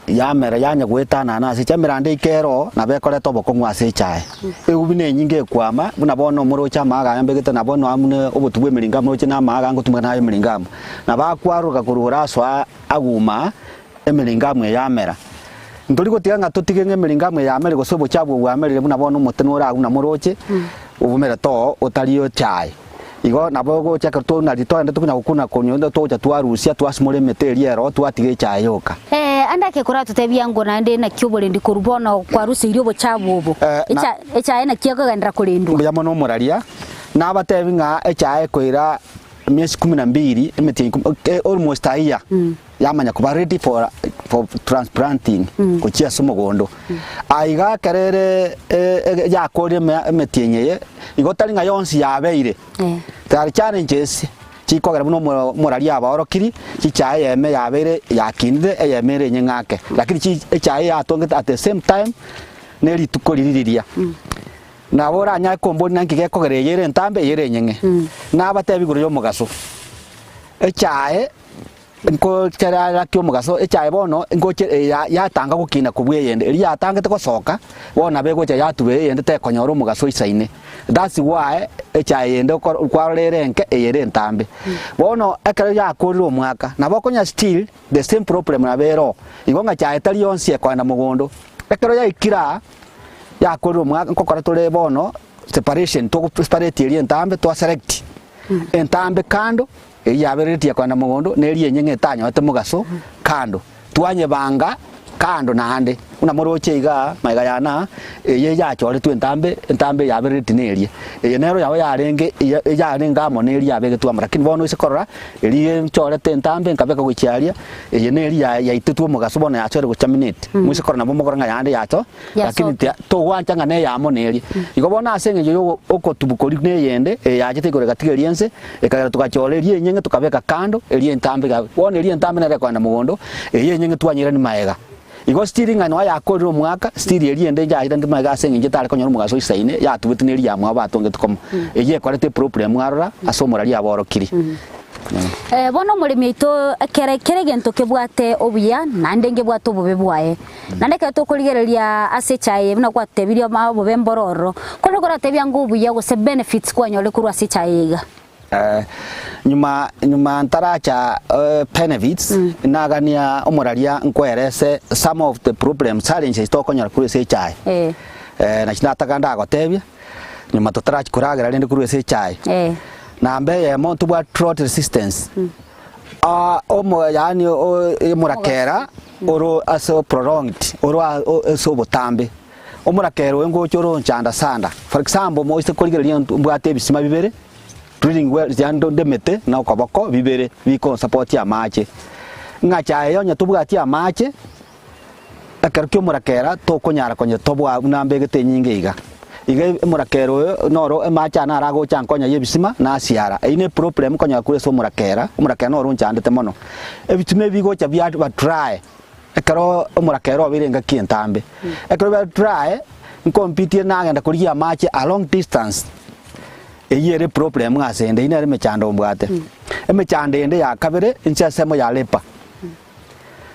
yamera yanya gwetana na ase chamirande ikero na bekore tobo kongwa ase echaye egubine nyinge kwama buna bono murocha maga yambegete na bono amune obutubwe miringa muroche na maga ngotumwe nayo miringa na bakwaruka kurura swa aguma emiringa mwe yamera ndori gotiga ngatutige ngemiringa mwe yamera gosobo chabwo bwamerire buna bono mutenura aguna muroche ubumera to otaliyo chaye igo nabo gocha karto na rito ande tukunya gukuna konyo to twarusia twasimure meteri ero twatige chaye yoka anda ke kora tutebia ngo na ande na kyobole ndi kurubona kwa rusi irio bochabubo echaye na kiyaga gandra kulindwa mbuya mono muraria na abatebi nga echaye koira miezi 12 emeti almost a year yamanya kuba ready for transplanting kuchia sumogondo aiga karere yakore emetienye igotari nga yonsi yabeire tari challenges chikogera buno muraria abarokiri chichaye yeme yabeire yakinde eyemere nyengake lakini chichaye yatongeta at the same time neri tukoliriria na bora nya komboni nankige kogere yere ntambe yere nyenge na batebi guru yo mugaso echaye nko cyara kyo mugaso echaye bono ngo yatanga gukina kubweyende eri yatanga te kosoka bona bego cha yatube yende te konyoro mugaso isaine that's why echaye yende kwarorere eyere ntambe bono ekare yakoriro omwaka na bokonya still the same problem na bero igonga chaye tali yonsi ekwana mugondo ekero yaikira yakoriro omwaka nkokora tole bono separation to separate eri ntambe to select entambe kando yaberetia kwa na mugondo neri enyenge tanyo ate mugaso kando twanye banga kando nande una moroche iga maiga yana ye yachore tu entambe yabereti nerie nero yawe yarenge yarenga moneri yabege tu amara kin bono isekorora eri chore entambe nkabeka guchiaria neri yaitetu mugaso bono yachore guchaminate musikorona bomogoranga yande yacho lakini to wanchanga ne yamoneri igo bona asenge yo okotubukori ne yende yachite gore gatigeriense ekagera tukachore eri enyenge tukabeka kando eri entambe bono eri entambe nere kwa na mugondo eri enyenge twanyira ni maega igo stiri ngano yakoriro mwaka stiri eri ende jaira ndima gase nginje tare konyoro mugaso isaine yatubitineri ya mwa batonge tukom eye kwarete problem arora asomorari aborokiri bono murimi ito kere gento kebwate obuya nande ngebwato bobe bwaye nande ke to kurigereria ase chaye buna kwatebirio ma bobe mbororo kono kora tebya ngubuya go se benefits kwa nyole kuru ase chaye nyuma ntaracha benefits nagania omuraria nkwerese some of the problems challenges to konyora kuri ase chaye na chinataka ndagotebia nyuma tutaracha kuragera rende kuri ase chaye nambe ya montu bwa drought resistance omo yani murakera oro aso prolonged oro so botambe omurakera wengo choro nchanda sanda for example mo ise kurigereria mbwate bisima bibere drilling well yando ndemete na okoboko bibere biko support ya mache ngacha yo nya tubwati ya mache akarkyo murakera to konyara konye tobwa nambegete nyinge iga murakero noro macha na rago chankonya yebisima na siara ine problem konya kure so murakera noro nchandete mono ebitume bigo cha bya ba try ekaro murakero birenga kientambe ekaro ba try nkompiti na ngenda kuriya mache a long distance eyere problem ngasende ine mechando mbwate emechande ende ya kabere inchasemo ya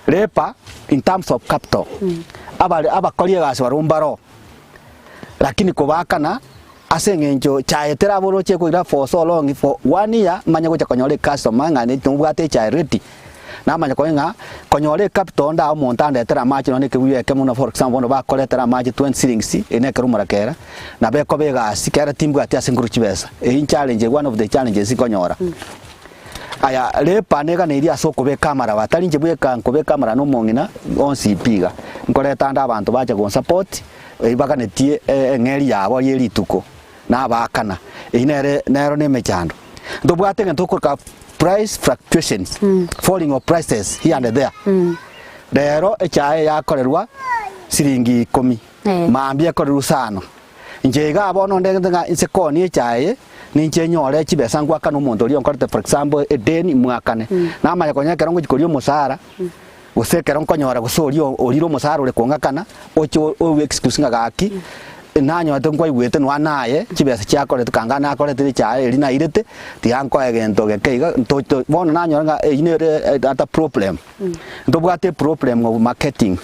lepa in terms of capital abakolie gase barumbaro lakini kubakana asengenjo chaye teraboro cheko ira for so long for 1 year manya gocha konyole customer ngane tubwate chaye ready na manya koinga konyole capital nda omontande tera match no ke wiye kemuno for example no ba kole tera match 20 shillings ene kerumura kera na be ko be gasi kera timbu ati asenguru chibesa in challenge one of the challenges ikonyora aya lepa nega ne iria soko be kamera batari nje bweka nkobe kamera no mongina onsipiga nkoreta nda abantu baje go support ibaganetie ngeri yabo yeri tuko na bakana inere nero ne mechando ndobwate ntokoka price fluctuations falling of prices here and there rero echae yakorerwa siringi 10 maambia korerwa sano njega abono ndenga insekoni echae ninche nyore chibesa ngwaka no muntu ri onkorete for example edeni mwakane na manya konya kerongo chikorio musara gusekera nkonyora gusorio oriro musara uri kongakana ocho o excuse ngagaki nanyo atengwa igwete no anaye chibesa chakore tukangana akore cha eri na irete tianko egento gekeiga ntoto bono nanyo nga inere ata problem ndobwate problem of marketing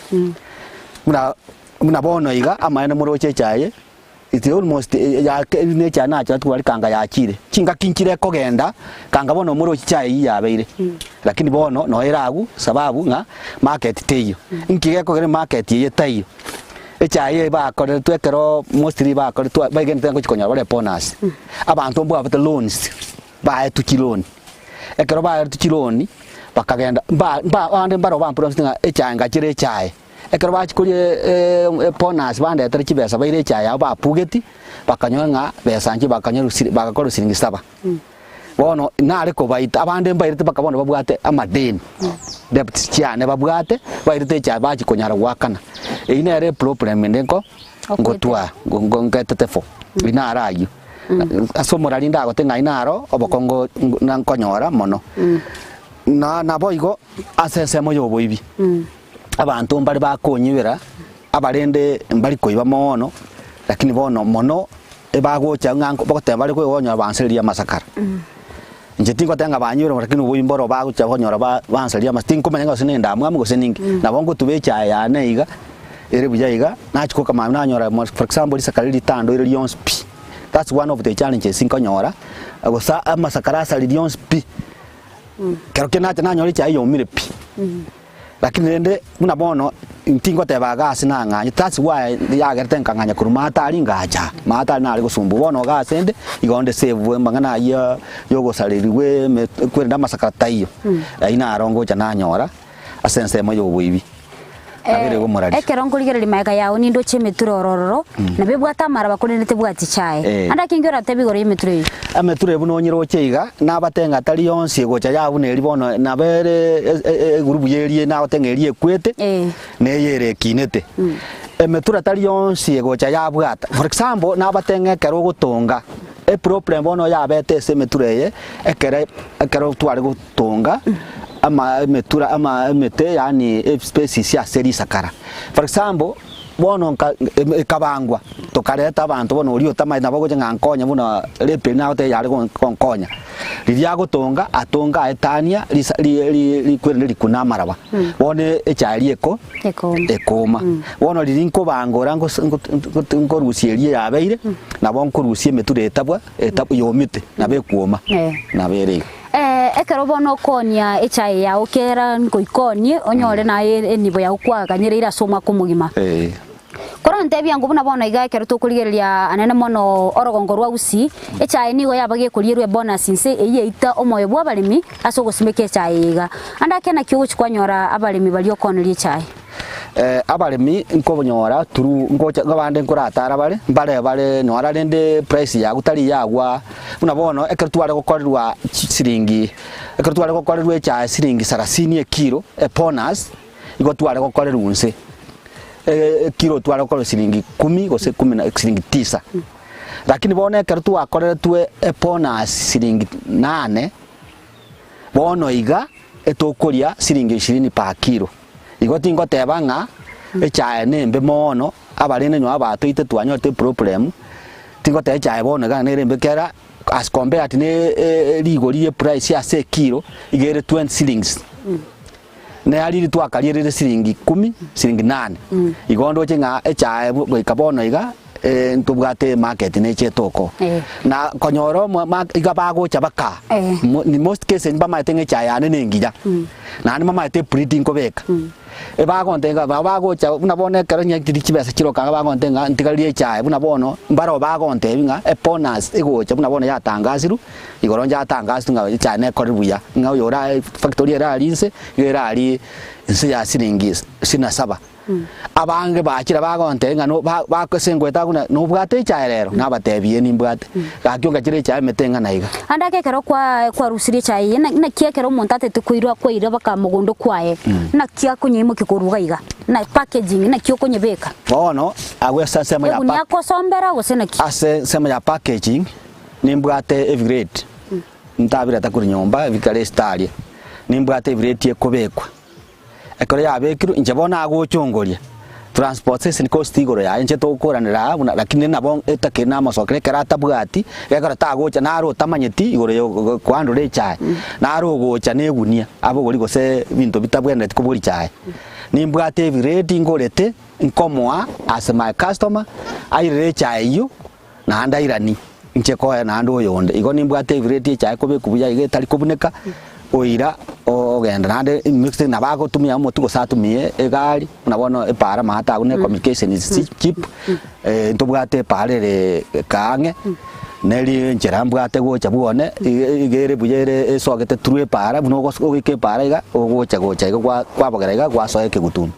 muna bono iga amaene muroche chaye it's almost ya nature na cha twali kanga ya chire chinga kinchire kogenda kanga bono muroche chaye yabeire lakini bono no eragu sababu nga market teyo nkige kogere market ye tayo echaye ba kore twekero mostly ba kore twa ba gente ngo chikonya bare bonus abantu mbo abate loans ba tukiloni ekero ba tukiloni bakagenda ba ande baro ba promise nga echanga chire echaye ekero ba chikoye bonus bande tere chibesa ba ire echaye ba pugeti bakanywa nga besanje bakanywa bakakoro siringi 7 bono nare ko baita abande mbairite bakabona babwate amadeni debt chiane babwate bairite cha bachi konyara gwakana inere problem ndeko ngotwa ngongetete inara ayo asomora linda gotenga inaro obokongo nankonyora mono na boigo asese moyo boibi abantu mbali bakonyibera abarende mbali koiba mono lakini bono mono ebagocha nganko bogotemba bali koyonya abanseria masakara njetingo tenga banyuro lakini ubuimboro bago cyabonyora bansalia mastinko manyanga sinenda amwe go seningi nabongo tubecha ya neiga ere bujaiga nachiko kama nanyora for example isakalili tando ire lions p that's one of the challenges inkonyora agosa amasakarasa lions p kero kenacha nanyora cha iyo mire p lakini rende munabono ntingo tebaga asinanga that's why yagerten kanganya kurumata ali ngaja mata nali gusumbu bono ga sende igonde save mbangana yogo saliriwe kwenda masakata iyo ina arongo cha nanyora asense moyo bwibi abere go morali ekerongo ligere maika yawo nindo chemeturo ororo na bebwata mara bakonete bwati chae anda kingora tebigoro yemeturo ameture buno nyiro cheiga na batenga tali yonsi gocha yabu ne libono na bere gurubu yerie na otengerie kwete ne yere kinete emetura tali yonsi gocha yabwata for example na batenga kero gutunga problem bono yabete semetureye ekero twari gutunga ama metura ama mete yani species ya seri sakara for example bono kabangwa tokareta abantu bono uri otama na bago jenga nkonya bono lepe na ote yari konkonya liria gutunga atunga etania li kwere likuna maraba bone echari ekoma bono liri nko bangora ngo rusierie yabeire na bonko rusie meture etabwa yomite na bekuoma na bere ekero bono konia echae ya okera ngoikonie onyore na enibo ya ukwaga nyirira soma kumugima korante byangu buna bono iga ekero tukurigeria anene mono orogongo rwa usi echae nigo yabagie kurierwe bonus inse eyeita omoyo bwa balimi aso gusimeke echae iga anda kena kiugo chikwanyora abalimi bali okoneria echae abalimi nkobonyora turu ngocha ngabande nkoratara bare nora rende price ya gutari yagwa una bono ekero tware gukorerwa siringi ekero tware gukorerwa cha siringi 30 kilo bonus igo tware gukorerwa unse kilo tware gukorerwa siringi 10 gose 10 na siringi 9 lakini bono ekero twakorera twe bonus siringi 8 bono iga etokoria siringi 20 pa kilo igoti ngotebanga echae nembe mono abarene nyo abatoite twanyote problem tingote echae bono ga nerembe kera as compared ne ligori price ya 1 kilo igere 20 shillings ne ali twakalire siringi 10 siringi 8 igondo chenga echae boikabono iga ntubwate market ne chetoko na konyoro iga bago chabaka ni most cases bama tenge chaya ne ngija na ni mama te breeding ko beka bagontenga bagocha buna bone karo nya kibesa kiroka bagontenga ntigalie chae buna bono mbaro bagontebinga bonus igocha buna bono yatangaziru igoronja yatangaziru nga chae ne koribuya nga yora factory era alinse yera ali insi ya siringis sina saba abange bakira bagontenga no bakosengweta kuna no bwate chae rero nabatebie ni bwate gakionga kire chae metenga naiga andake kero kwa rusiri chae na kia kero montate tukuirwa kwa ira baka mugondo kwae na kia kunyimo kikuruga iga na packaging na kio kunyebeka bono agwe sema ya packaging yako sombera gosena ki ase sema ya packaging ni bwate evergrade ntabira takuri nyomba vikale staria ni bwate evergrade yekobekwa ekore yabekiru inje bona agochongoria transport station cost igoro ya inje tokoranira buna lakini nabo etakena masokere karata bwati yakora tagocha naro tamanyeti igoro yo kwando le chai naro gocha negunia abo gori gose bintu bitabwene tikuburi chai ni bwate evergrade ngorete nkomoa as my customer aire chai yo na ndairani inje koya na ndo yonde igo ni bwate evergrade chai kobe kubuya ige tali kubuneka oira ogenda nande mixing nabago tumia motu gosatumie egari nabono epara mahata une communication is cheap ntobwate parere kange neli njerambwate gocha buone igere buyere esogete true para buno gike para iga gocha iga kwabogera iga gwasoeke gutun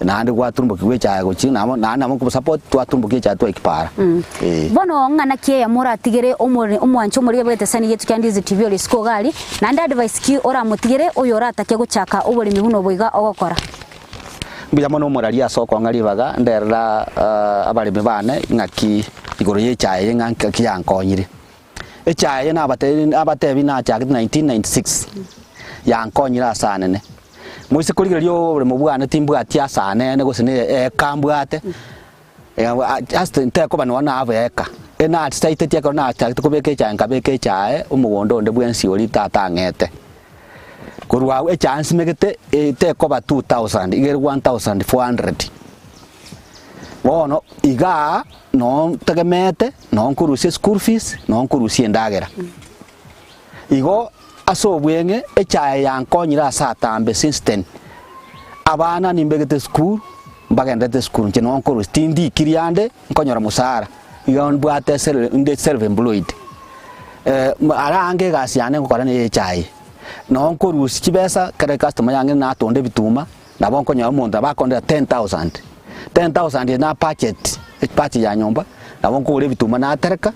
nande gwatumbo kigwecha gochi namo ku support twatumbo kicha twa ikipara bono ngana kie ya mura tigere omwancho muri bwete sani yetu kya Ndizi TV oli sko gali nande advice ki ora mutigere oyo ora take guchaka oboremi buno boiga ogokora mbija mono moraria soko ngari baga nderra abaremi bane ngaki igoro ye chae nganka kyankonyire echae na abatebi na chakit 1996 yankonyira sanene muise kurigerio bure mubwana timbwati asane ne gusine kambwate just nteko bano na aveka ena state tia kona chakit kubeke chae ngabeke chae umugondo nde bwensi oli tata ngete kurwa chance megete teko ba 2000 igere 1400 bono iga no tagemete no kurusie school fees no kurusie ndagera igo aso bwenge echae yankonyira satambe since 10 abana nimbegete school mbagendete school nche no kurusi tindi kiriande nkonyora musara iga mbwate self employed arange gasiane ngokora ne echae no kurusi kibesa kare customer yange na tonde bituma nabo nkonyora monda bakonda 10,000 na budget ya nyomba nabo nkore bituma na tereka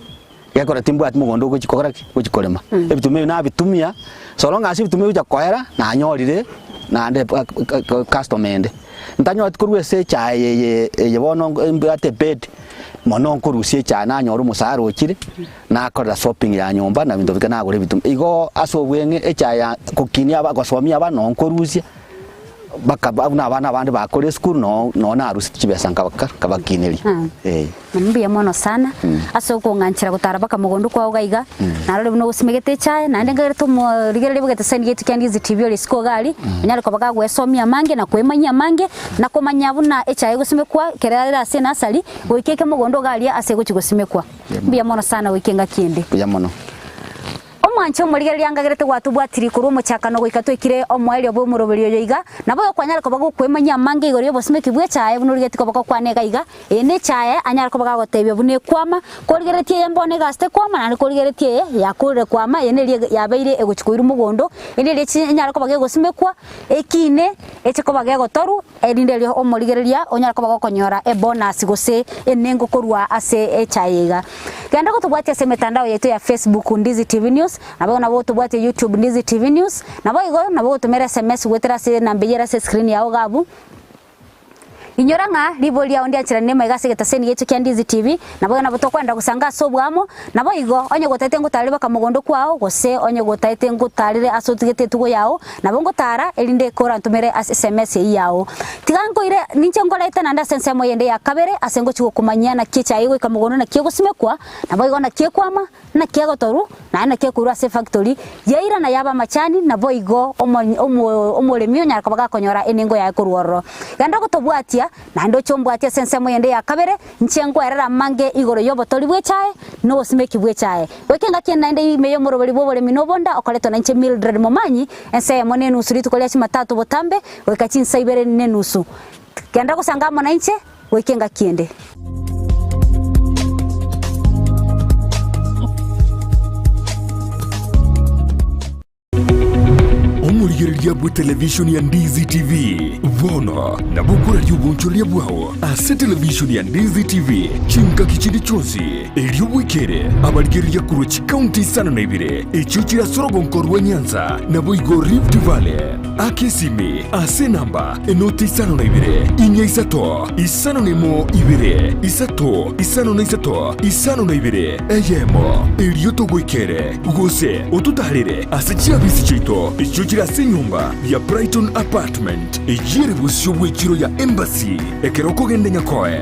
yakora timbu ati mugondo kuchikorema ebitume na bitumia so long as bitume uja kohera na nyorire na ande customer ende ntanyo atikurwe se cha ye bono mbate bed mono nkurusie cha na nyoru musaro okire na akora shopping ya nyomba na bintu bikana gore bitume igo aso bwenge echa ya kukinia bagosomia abana nkurusia bakabuna abana abandi bakore school no na arusi kibesa kabakineri Mbia mono sana aso ko nganchira gutara baka mugondo kwa ugaiga na rero no gusimegete chae na ndengere to mo rigere bugete sani yetu kya Ndizi TV oli sko gali nyari ko baka gwesomia mange na kwemanya mange na komanya buna echae gusimekwa kerera sena sali wikeke mugondo gali ase guchigusimekwa mbia mono sana wikenga kinde mbia mono omwancho murigere yangagerete gwatubwatiri kuru muchakano gwikatwe kire omwelio bwo muroberio yoiga nabo kwanyara ko bago kwemanya mange igorio bosime kibwe chae bunurigete ko bako kwanega iga ene chae anyara ko bago gotebyo bune kwama korigeretie yambone gaste kwama na korigeretie yakure kwama ene yabeire eguchikuiru mugondo ene lechi anyara ko bago gosime kwa ekine eche ko bago gotoru erinderio omurigereria onyara ko bago konyora e bonus gose enengo korwa ase echae iga ganda ko tubwatia se mitandao yetu ya Facebook Ndizi TV News nabo nabo tubwate YouTube Ndizi TV News nabo igo nabo tumera SMS wetera se nambiyera se screen yao gabu inyoranga libolia ondia chira nema igase getaseni yetu kya Ndizi TV nabo nabo tokwenda gusanga sobwamo nabo igo onye gotete ngutari baka mugondo kwao gose onye gotete ngutarire asotigete tugo yao nabo ngutara elinde kora ntumere SMS yao tigango ire ninche ngolaita nanda sense moyende ya kabere asengo chiko kumanyana kicha igo ikamugondo na kiego simekwa nabo igo na kiekwama na kiego toru na kiekuru ase factory yaira na yaba machani nabo igo omoremio nyaraka baga konyora enengo ya kuruoro ganda gotobwatia noboda na ndo chombwatia sense moyende ya kabere nchengo erera mange igoro yobotori bwechae no simeki bwechae wekenga kienda inde imeyo moroberi Oboremi nobonda okoleto na nche Mildred Momanyi ense mone nusu ritukolia chimatatu botambe wekachinsa ibere ne nusu kenda kusanga mona nche wekenga kiende omurigereria bwa television ya Ndizi TV bono na bukura yubunchuria bwao ase television ya Ndizi TV chinka kichindi chonsi elio wikere abarigereria kurochi county sana na ibire echuchira sorogonkorwa Nyanza na boigo Rift Valley akesimi ase namba enoti sana na ibire inya isato isano nemo ibire isato isano na isato isano na ibire eyemo elio togwikere gose otutarire ase chiabisi chito echuchira ase nyumba ya Brighton Apartment ejire busyo bwekiro ya Embassy ekeroko gende nyakoe